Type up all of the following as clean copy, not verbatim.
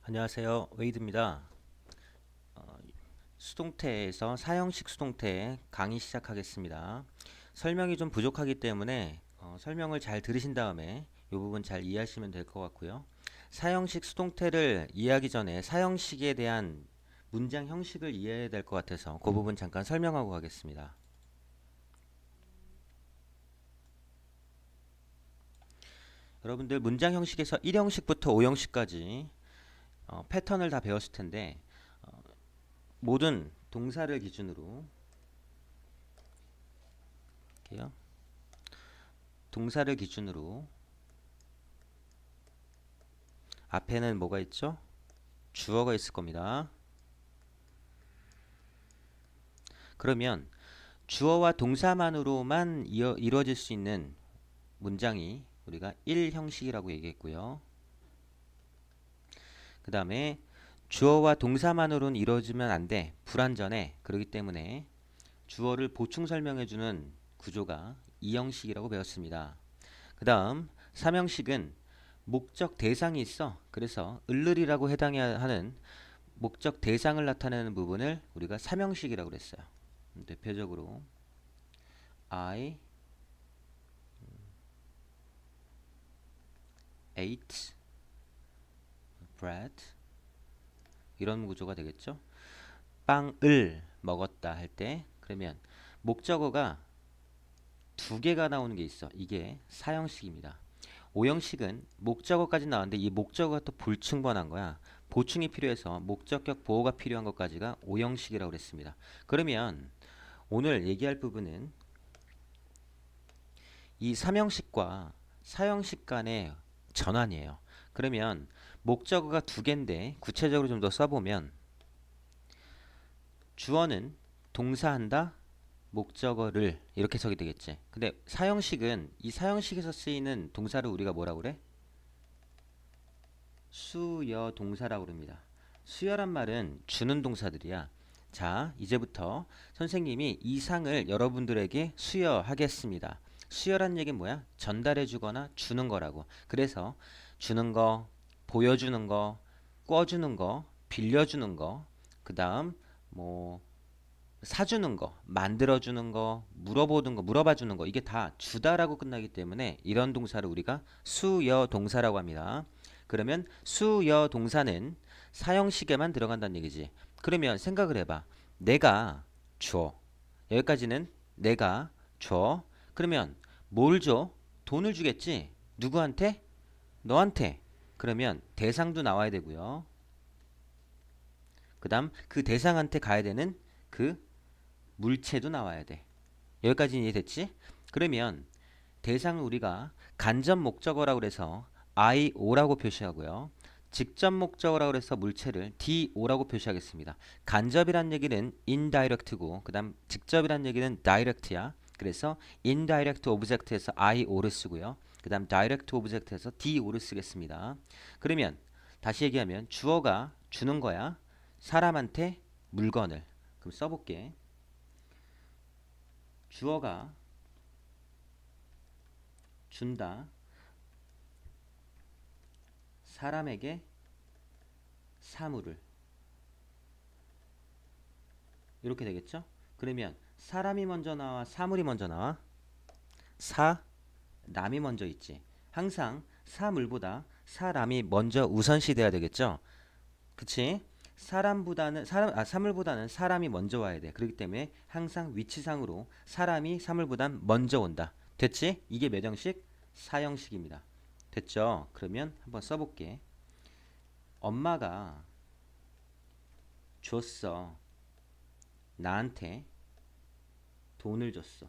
안녕하세요. 웨이드입니다. 수동태에서 사형식 수동태 강의 시작하겠습니다. 설명이 좀 부족하기 때문에 설명을 잘 들으신 다음에 이 부분 잘 이해하시면 될 것 같고요. 사형식 수동태를 이해하기 전에 사형식에 대한 문장 형식을 이해해야 될 것 같아서 그 부분 잠깐 설명하고 가겠습니다. 여러분들 문장 형식에서 1형식부터 5형식까지 패턴을 다 배웠을 텐데 모든 동사를 기준으로 할게요. 동사를 기준으로 앞에는 뭐가 있죠? 주어가 있을 겁니다. 그러면 주어와 동사만으로만 이루어질 수 있는 문장이 우리가 1형식이라고 얘기했고요. 그 다음에 주어와 동사만으로는 이루어지면 안 돼. 불완전해. 그렇기 때문에 주어를 보충 설명해주는 구조가 2형식이라고 배웠습니다. 그 다음 3형식은 목적 대상이 있어. 그래서 을을이라고 해당해야 하는 목적 대상을 나타내는 부분을 우리가 3형식이라고 그랬어요. 대표적으로 I ate bread 이런 구조가 되겠죠. 빵을 먹었다 할 때 그러면 목적어가 두 개가 나오는 게 있어. 이게 4형식입니다. 5형식은 목적어까지 나왔는데 이 목적어가 또 불충분한 거야. 보충이 필요해서 목적격 보호가 필요한 것까지가 5형식이라고 그랬습니다. 그러면 오늘 얘기할 부분은 이 3형식과 4형식 간의 전환이에요. 그러면 목적어가 두 개인데 구체적으로 좀 더 써보면 주어는 동사한다 목적어를 이렇게 써게 되겠지. 근데 사형식은 이 사형식에서 쓰이는 동사를 우리가 뭐라고 그래? 수여 동사라고 그럽니다. 수여란 말은 주는 동사들이야. 자, 이제부터 선생님이 이 상을 여러분들에게 수여하겠습니다. 수여란 얘기는 뭐야? 전달해 주거나 주는 거라고. 그래서 주는 거, 보여주는 거, 꿔주는 거, 빌려주는 거, 그 다음 뭐 사주는 거, 만들어주는 거, 물어보는 거, 물어봐주는 거 이게 다 주다라고 끝나기 때문에 이런 동사를 우리가 수여 동사라고 합니다. 그러면 수여 동사는 사형식에만 들어간다는 얘기지. 그러면 생각을 해봐. 내가 줘. 여기까지는 내가 줘. 그러면 뭘 줘? 돈을 주겠지. 누구한테? 너한테. 그러면 대상도 나와야 되고요. 그 다음 그 대상한테 가야 되는 그 물체도 나와야 돼. 여기까지 이해됐지? 그러면 대상을 우리가 간접 목적어라고 그래서 IO라고 표시하고요. 직접 목적어라고 해서 물체를 DO라고 표시하겠습니다. 간접이란 얘기는 indirect고 그다음 직접이란 얘기는 direct야. 그래서 indirect object에서 IO를 쓰고요. 그다음 direct object에서 DO를 쓰겠습니다. 그러면 다시 얘기하면 주어가 주는 거야. 사람한테 물건을. 그럼 써볼게. 주어가 준다. 사람에게 사물을. 이렇게 되겠죠? 그러면 사람이 먼저 나와, 사물이 먼저 나와? 사람이 먼저 있지. 항상 사물보다 사람이 먼저 우선시 돼야 되겠죠? 그치? 사물보다는 사람이 먼저 와야 돼. 그렇기 때문에 항상 위치상으로 사람이 사물보단 먼저 온다. 됐지? 이게 몇 형식? 4형식입니다. 됐죠? 그러면 한번 써볼게. 엄마가 줬어. 나한테 돈을 줬어.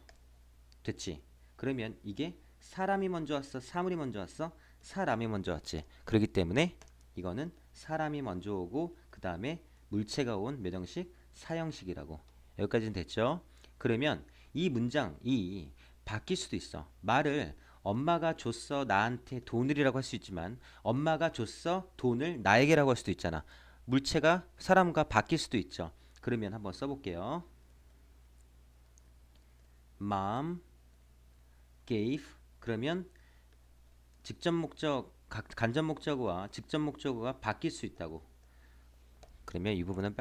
됐지? 그러면 이게 사람이 먼저 왔어? 사물이 먼저 왔어? 사람이 먼저 왔지. 그렇기 때문에 이거는 사람이 먼저 오고 그 다음에 물체가 온 몇 형식? 사형식이라고. 여기까지는 됐죠? 그러면 이 문장이 바뀔 수도 있어. 말을 엄마가 줬어 나한테 돈을이라고 할 수 있지만 엄마가 줬어 돈을 나에게라고 할 수도 있잖아. 물체가 사람과 바뀔 수도 있죠. 그러면 한번 써볼게요. Mom gave 그러면 직접 목적 간접 목적어와 직접 목적어가 바뀔 수 있다고. 그러면 이 부분은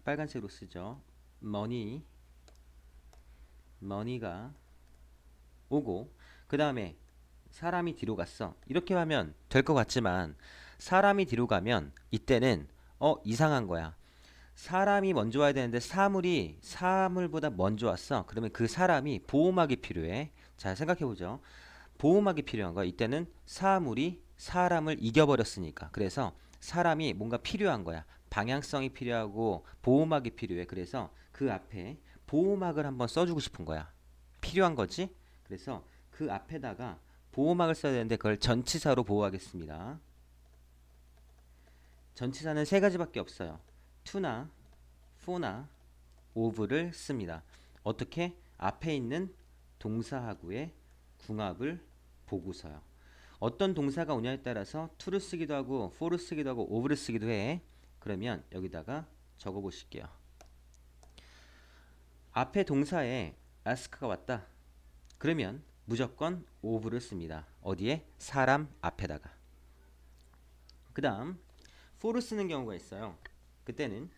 빨간색으로 쓰죠. money가 오고 그 다음에 사람이 뒤로 갔어. 이렇게 하면 될 것 같지만 사람이 뒤로 가면 이때는 이상한 거야. 사람이 먼저 와야 되는데 사물보다 먼저 왔어. 그러면 그 사람이 보호막이 필요해. 자, 생각해 보죠. 보호막이 필요한 거야. 이때는 사물이 사람을 이겨버렸으니까. 그래서 사람이 뭔가 필요한 거야. 방향성이 필요하고 보호막이 필요해. 그래서 그 앞에 보호막을 한번 써주고 싶은 거야. 필요한 거지? 그래서 그 앞에다가 보호막을 써야 되는데 그걸 전치사로 보호하겠습니다. 전치사는 세 가지밖에 없어요. to나 for나 of를 씁니다. 어떻게? 앞에 있는 동사하고의 궁합을 보고서요. 어떤 동사가 오냐에 따라서 to를 쓰기도 하고 for를 쓰기도 하고 of를 쓰기도 해. 그러면 여기다가 적어 보실게요. 앞에 동사에 ask가 왔다. 그러면 무조건 of를 씁니다. 어디에? 사람 앞에다가. 그 다음 for를 쓰는 경우가 있어요. 그때는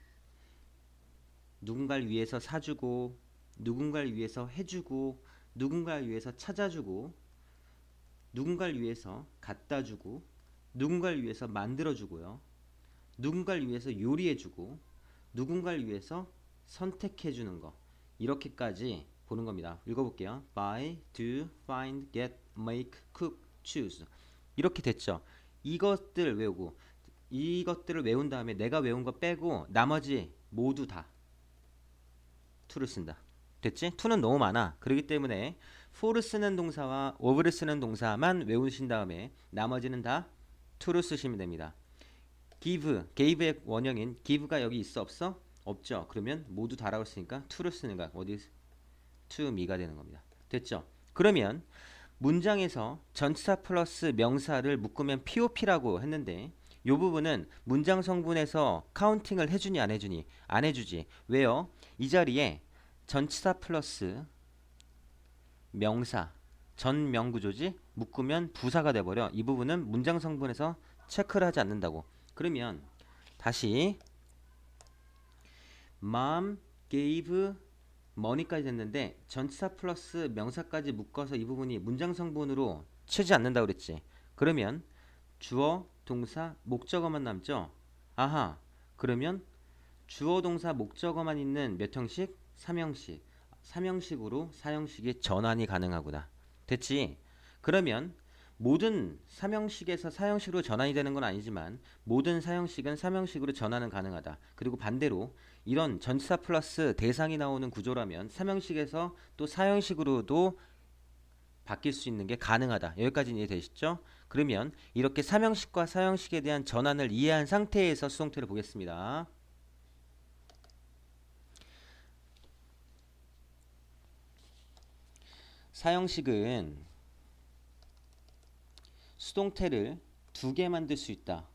누군가를 위해서 사주고 누군가를 위해서 해주고 누군가를 위해서 찾아주고 누군가를 위해서 갖다주고 누군가를 위해서 만들어주고요. 누군가를 위해서 요리해주고 누군가를 위해서 선택해주는 거. 이렇게까지 보는 겁니다. 읽어볼게요. buy, do, find, get, make, cook, choose. 이렇게 됐죠. 이것들 외우고 이것들을 외운 다음에 내가 외운 거 빼고 나머지 모두 다 to를 쓴다. 됐지? to는 너무 많아. 그렇기 때문에 for를 쓰는 동사와 of를 쓰는 동사만 외우신 다음에 나머지는 다 to를 쓰시면 됩니다. give의 원형인 give가 여기 있어 없어? 없죠. 그러면 모두 다라고 했으니까 to를 쓰는 거야. 어디 to me가 되는 겁니다. 됐죠? 그러면 문장에서 전치사 플러스 명사를 묶으면 POP라고 했는데 이 부분은 문장 성분에서 카운팅을 해주니 안 해주니? 안 해주지. 왜요? 이 자리에 전치사 플러스 명사 전명구조지 묶으면 부사가 돼버려. 이 부분은 문장 성분에서 체크를 하지 않는다고. 그러면 다시 mom gave money까지 됐는데 전치사 플러스 명사까지 묶어서 이 부분이 문장 성분으로 치지 않는다고 그랬지. 그러면 주어, 동사, 목적어만 남죠. 아하. 그러면 주어, 동사, 목적어만 있는 몇 형식? 3형식. 3형식으로 4형식의 전환이 가능하구나. 됐지? 그러면 모든 3형식에서 4형식으로 전환이 되는 건 아니지만 모든 4형식은 3형식으로 전환은 가능하다. 그리고 반대로 이런 전치사 플러스 대상이 나오는 구조라면 3형식에서 또 4형식으로도 바뀔 수 있는 게 가능하다. 여기까지 이해되시죠? 그러면 이렇게 3형식과 4형식에 대한 전환을 이해한 상태에서 수동태를 보겠습니다. 사형식은 수동태를 2개 만들 수 있다.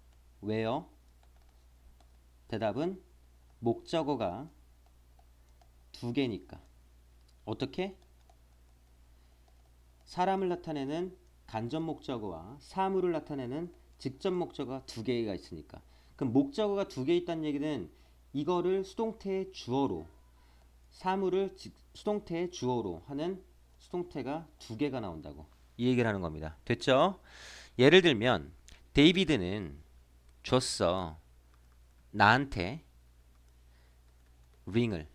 왜요? 대답은 목적어가 2개니까. 어떻게? 사람을 나타내는 간접 목적어와 사물을 나타내는 직접 목적어가 2개가 있으니까. 그럼 목적어가 2개 있다는 얘기는 이거를 수동태의 주어로 사물을 수동태의 주어로 하는 수동태가 2개가 나온다고. 이 얘기를 하는 겁니다. 됐죠? 예를 들면 데이비드는 줬어. 나한테 링을.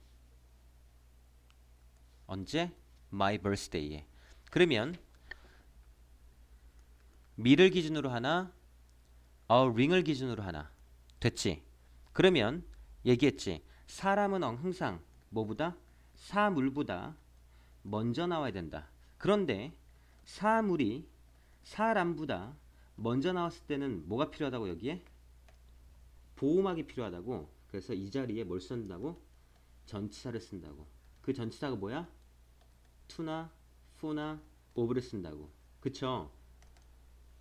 언제? My birthday에. 그러면 me를 기준으로 하나, a ring을 기준으로 하나. 됐지? 그러면 얘기했지. 사람은 항상 뭐보다? 사물보다 먼저 나와야 된다. 그런데 사물이 사람보다 먼저 나왔을 때는 뭐가 필요하다고 여기에? 보호막이 필요하다고. 그래서 이 자리에 뭘 쓴다고? 전치사를 쓴다고. 그 전치사가 뭐야? to나 for나 of를 쓴다고. 그쵸?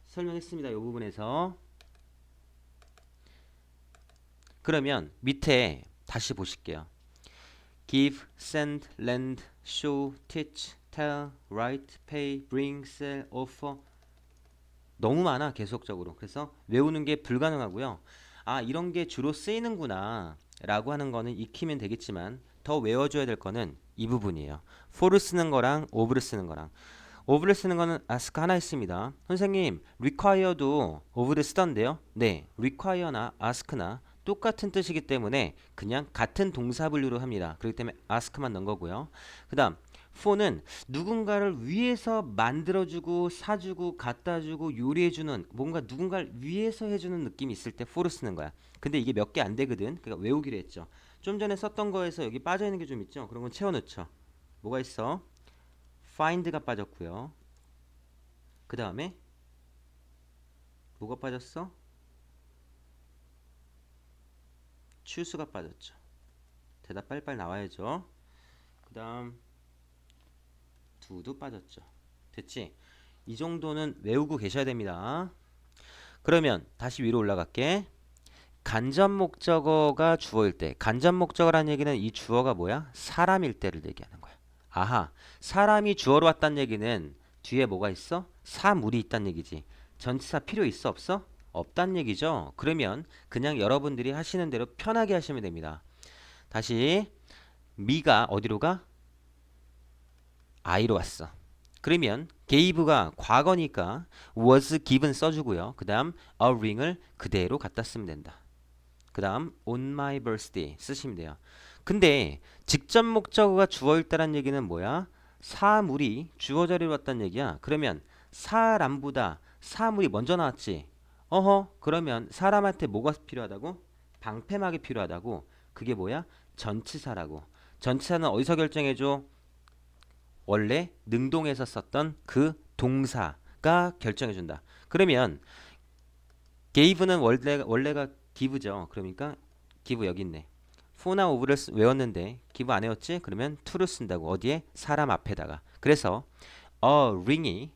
설명했습니다. 이 부분에서. 그러면 밑에 다시 보실게요. give, send, lend, show, teach, tell, write, pay, bring, sell, offer. 너무 많아 계속적으로. 그래서 외우는 게 불가능하고요. 아, 이런 게 주로 쓰이는구나 라고 하는 거는 익히면 되겠지만 더 외워줘야 될 거는 이 부분이에요. for를 쓰는 거랑 of를 쓰는 거랑. of를 쓰는 거는 ask 하나 있습니다. 선생님 require도 of를 쓰던데요. 네, require나 ask나 똑같은 뜻이기 때문에 그냥 같은 동사 분류로 합니다. 그렇기 때문에 ask만 넣은 거고요. 그 다음 for는 누군가를 위해서 만들어주고 사주고 갖다주고 요리해주는, 뭔가 누군가를 위해서 해주는 느낌이 있을 때 for를 쓰는 거야. 근데 이게 몇 개 안 되거든. 그러니까 외우기로 했죠. 좀 전에 썼던 거에서 여기 빠져있는 게 좀 있죠. 그런 건 채워넣죠. 뭐가 있어? find가 빠졌고요. 그 다음에 뭐가 빠졌어? choose가 빠졌죠. 대답 빨리빨리 나와야죠. 그 다음 do도 빠졌죠. 됐지? 이 정도는 외우고 계셔야 됩니다. 그러면 다시 위로 올라갈게. 간접 목적어가 주어일 때, 간접 목적어라는 얘기는 이 주어가 뭐야? 사람일 때를 얘기하는 거야. 아하, 사람이 주어로 왔다는 얘기는 뒤에 뭐가 있어? 사물이 있다는 얘기지. 전치사 필요 있어 없어? 없다는 얘기죠. 그러면 그냥 여러분들이 하시는 대로 편하게 하시면 됩니다. 다시 미가 어디로 가? I로 왔어. 그러면 gave가 과거니까 was given 써주고요. 그 다음 a ring을 그대로 갖다 쓰면 된다. 그 다음 on my birthday 쓰시면 돼요. 근데 직접 목적어가 주어일 때란 얘기는 뭐야? 사물이 주어 자리로 왔다는 얘기야. 그러면 사람보다 사물이 먼저 나왔지. 어허, 그러면 사람한테 뭐가 필요하다고? 방패막이 필요하다고. 그게 뭐야? 전치사라고. 전치사는 어디서 결정해줘? 원래 능동에서 썼던 그 동사가 결정해준다. 그러면 gave는 원래가 give죠. 그러니까 give 여기 있네. for나 of를 외웠는데 give 안 외웠지? 그러면 to를 쓴다고. 어디에? 사람 앞에다가. 그래서 a ring이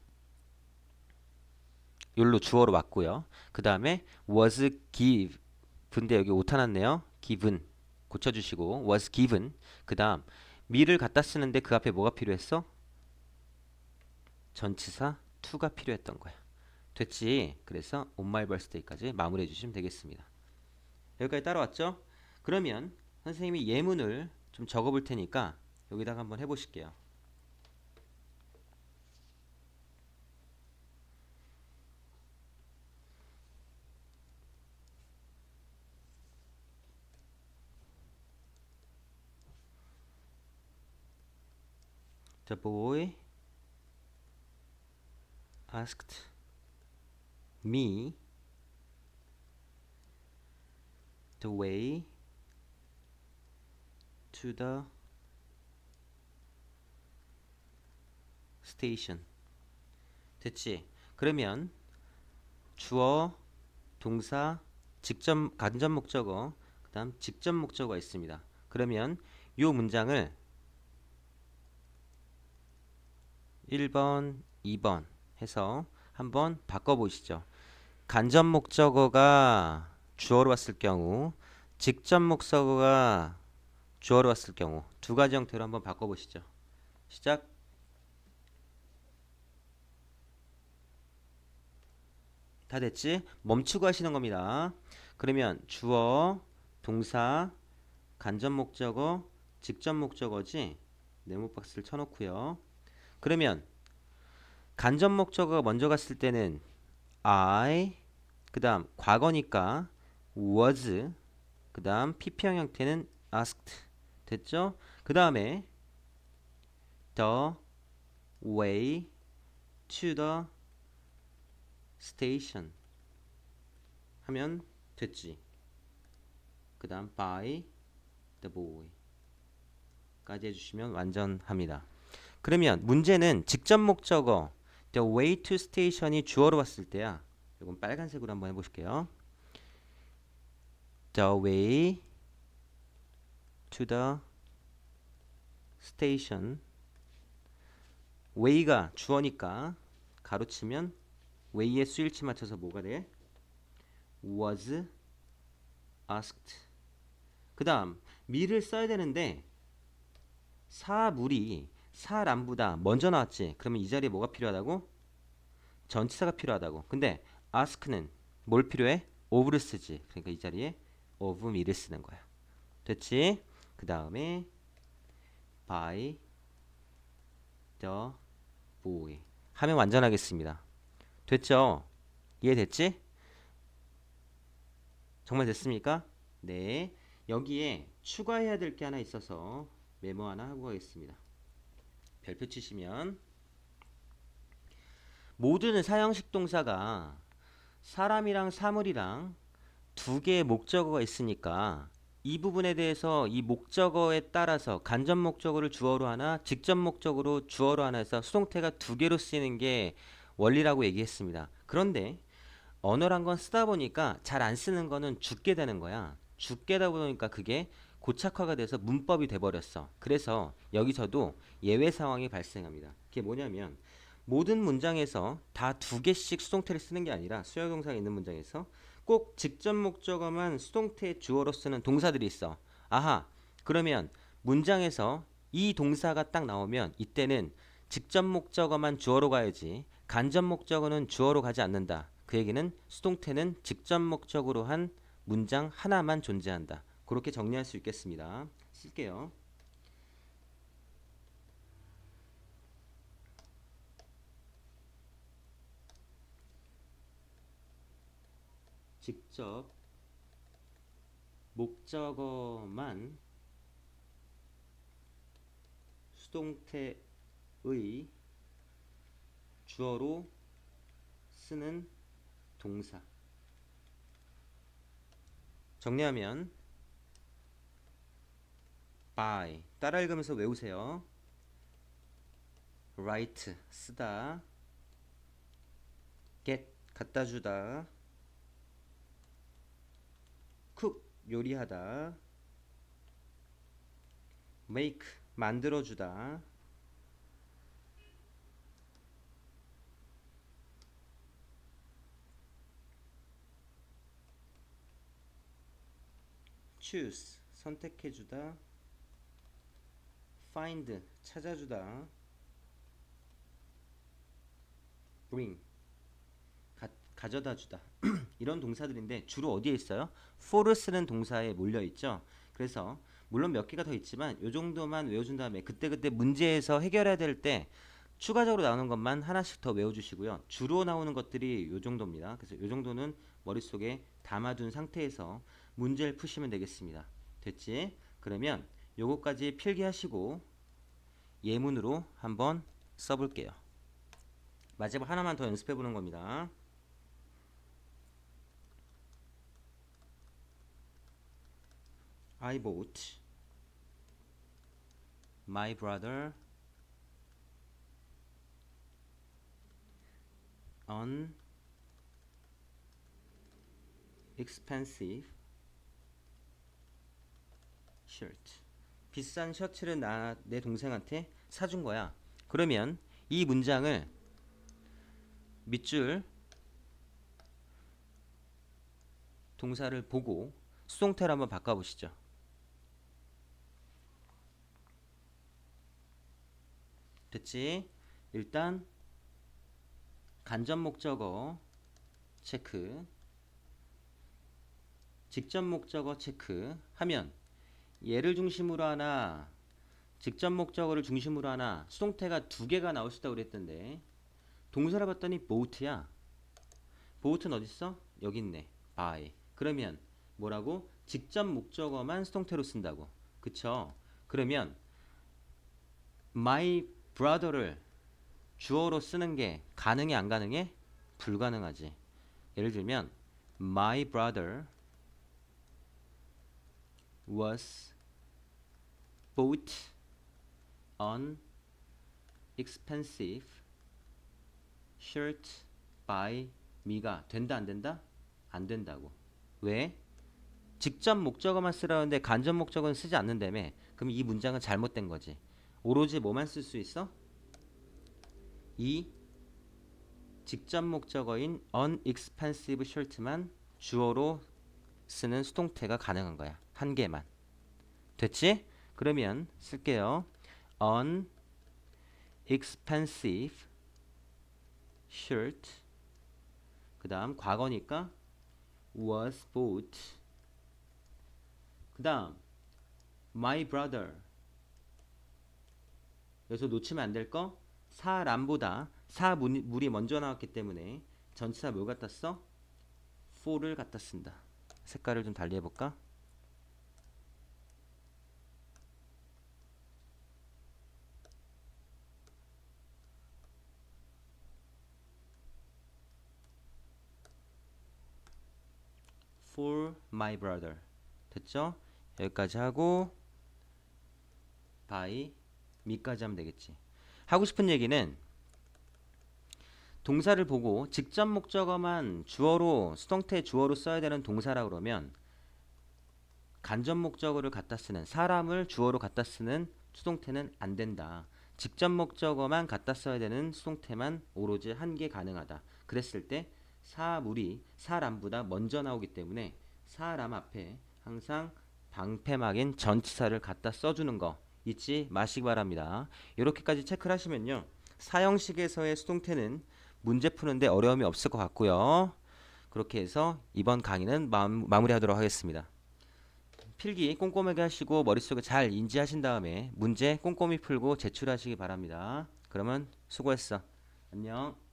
여기로 주어로 왔고요. 그 다음에 was give 근데 여기 오타 났네요. given 고쳐주시고 was given. 그 다음 me를 갖다 쓰는데 그 앞에 뭐가 필요했어? 전치사 to가 필요했던 거야. 됐지? 그래서 on my birthday까지 마무리해 주시면 되겠습니다. 여기까지 따라왔죠? 그러면 선생님이 예문을 좀 적어 볼 테니까 여기다가 한번 해보실게요. The boy asked me the way to the station. 됐지? 그러면 주어, 동사, 직접 간접 목적어, 그다음 직접 목적어가 있습니다. 그러면 이 문장을 1번, 2번 해서 한번 바꿔 보시죠. 간접 목적어가 주어로 왔을 경우, 직접 목적어가 주어로 왔을 경우 두 가지 형태로 한번 바꿔 보시죠. 시작. 다 됐지? 멈추고 하시는 겁니다. 그러면 주어, 동사, 간접 목적어, 직접 목적어지. 네모 박스를 쳐놓고요. 그러면 간접 목적어가 먼저 갔을 때는 I, 그 다음 과거니까 was, 그 다음 PP형 형태는 asked. 됐죠? 그 다음에 the way to the station 하면 됐지. 그 다음 by the boy 까지 해주시면 완전합니다. 그러면 문제는 직접 목적어 the way to station이 주어로 왔을 때야. 이건 빨간색으로 한번 해보실게요. the way to the station. way가 주어니까 가로치면 way에 수일치 맞춰서 뭐가 돼? was asked. 그 다음 미를 써야 되는데 사물이 사람보다 먼저 나왔지. 그러면 이 자리에 뭐가 필요하다고? 전치사가 필요하다고. 근데 ask는 뭘 필요해? of를 쓰지. 그러니까 이 자리에 of me를 쓰는 거야. 됐지? 그 다음에 by the boy 하면 완전하겠습니다. 됐죠? 이해됐지? 정말 됐습니까? 네. 여기에 추가해야 될 게 하나 있어서 메모 하나 하고 가겠습니다. 별표 치시면 모든 사형식 동사가 사람이랑 사물이랑 두 개의 목적어가 있으니까 이 부분에 대해서 이 목적어에 따라서 간접 목적어를 주어로 하나 직접 목적어로 주어로 하나 해서 수동태가 두 개로 쓰이는 게 원리라고 얘기했습니다. 그런데 언어란 건 쓰다 보니까 잘 안 쓰는 거는 죽게 되는 거야. 죽게다 보니까 그게 고착화가 돼서 문법이 돼버렸어. 그래서 여기서도 예외 상황이 발생합니다. 그게 뭐냐면 모든 문장에서 다 두 개씩 수동태를 쓰는 게 아니라 수요동사가 있는 문장에서 꼭 직접 목적어만 수동태 주어로 쓰는 동사들이 있어. 아하, 그러면 문장에서 이 동사가 딱 나오면 이때는 직접 목적어만 주어로 가야지 간접 목적어는 주어로 가지 않는다. 그 얘기는 수동태는 직접 목적으로 한 문장 하나만 존재한다. 그렇게 정리할 수 있겠습니다. 쓸게요. 직접 목적어만 수동태의 주어로 쓰는 동사. 정리하면 by 따라 읽으면서 외우세요. write 쓰다, get 갖다 주다, cook 요리하다, make 만들어 주다, choose 선택해 주다, find 찾아주다, bring 가져다 주다. 이런 동사들인데 주로 어디에 있어요? for를 쓰는 동사에 몰려 있죠. 그래서 물론 몇 개가 더 있지만 이 정도만 외워준 다음에 그때그때 문제에서 해결해야 될 때 추가적으로 나오는 것만 하나씩 더 외워주시고요. 주로 나오는 것들이 이 정도입니다. 그래서 이 정도는 머릿속에 담아둔 상태에서 문제를 푸시면 되겠습니다. 됐지? 그러면 요거까지 필기하시고 예문으로 한번 써볼게요. 마지막 하나만 더 연습해 보는 겁니다. I bought my brother an expensive shirt. 비싼 셔츠를 내 동생한테 사준 거야. 그러면 이 문장을 밑줄 동사를 보고 수동태로 한번 바꿔보시죠. 됐지? 일단 간접 목적어 체크, 직접 목적어 체크 하면 얘를 중심으로 하나, 직접 목적어를 중심으로 하나 수동태가 두 개가 나올 수 있다고 그랬던데 동사를 봤더니 boat야. boat는 어딨어? 여기 있네. by. 그러면 뭐라고? 직접 목적어만 수동태로 쓴다고. 그쵸? 그러면 my brother를 주어로 쓰는 게 가능해 안 가능해? 불가능하지. 예를 들면 my brother was bought an expensive shirt by me가 된다 안 된다? 안 된다고. 왜? 직접 목적어만 쓰라는데 간접 목적어는 쓰지 않는다며. 그럼 이 문장은 잘못된 거지. 오로지 뭐만 쓸 수 있어? 이 직접 목적어인 unexpensive shirt만 주어로 쓰는 수동태가 가능한 거야. 한 개만. 됐지? 그러면 쓸게요. unexpensive shirt. 그 다음 과거니까 was bought. 그 다음 my brother. 여기서 놓치면 안 될 거 사람보다 사물이 먼저 나왔기 때문에 전치사 뭘 갖다 써? for를 갖다 쓴다. 색깔을 좀 달리 해볼까? for my brother. 됐죠? 여기까지 하고 by me까지 하면 되겠지. 하고 싶은 얘기는 동사를 보고 직접 목적어만 주어로 수동태 주어로 써야 되는 동사라 그러면 간접 목적어를 갖다 쓰는 사람을 주어로 갖다 쓰는 수동태는 안 된다. 직접 목적어만 갖다 써야 되는 수동태만 오로지 한 개 가능하다. 그랬을 때 사물이 사람보다 먼저 나오기 때문에 사람 앞에 항상 방패막인 전치사를 갖다 써주는 거 잊지 마시기 바랍니다. 이렇게까지 체크를 하시면요. 사형식에서의 수동태는 문제 푸는데 어려움이 없을 것 같고요. 그렇게 해서 이번 강의는 마무리하도록 하겠습니다. 필기 꼼꼼하게 하시고 머릿속에 잘 인지하신 다음에 문제 꼼꼼히 풀고 제출하시기 바랍니다. 그러면 수고했어. 안녕.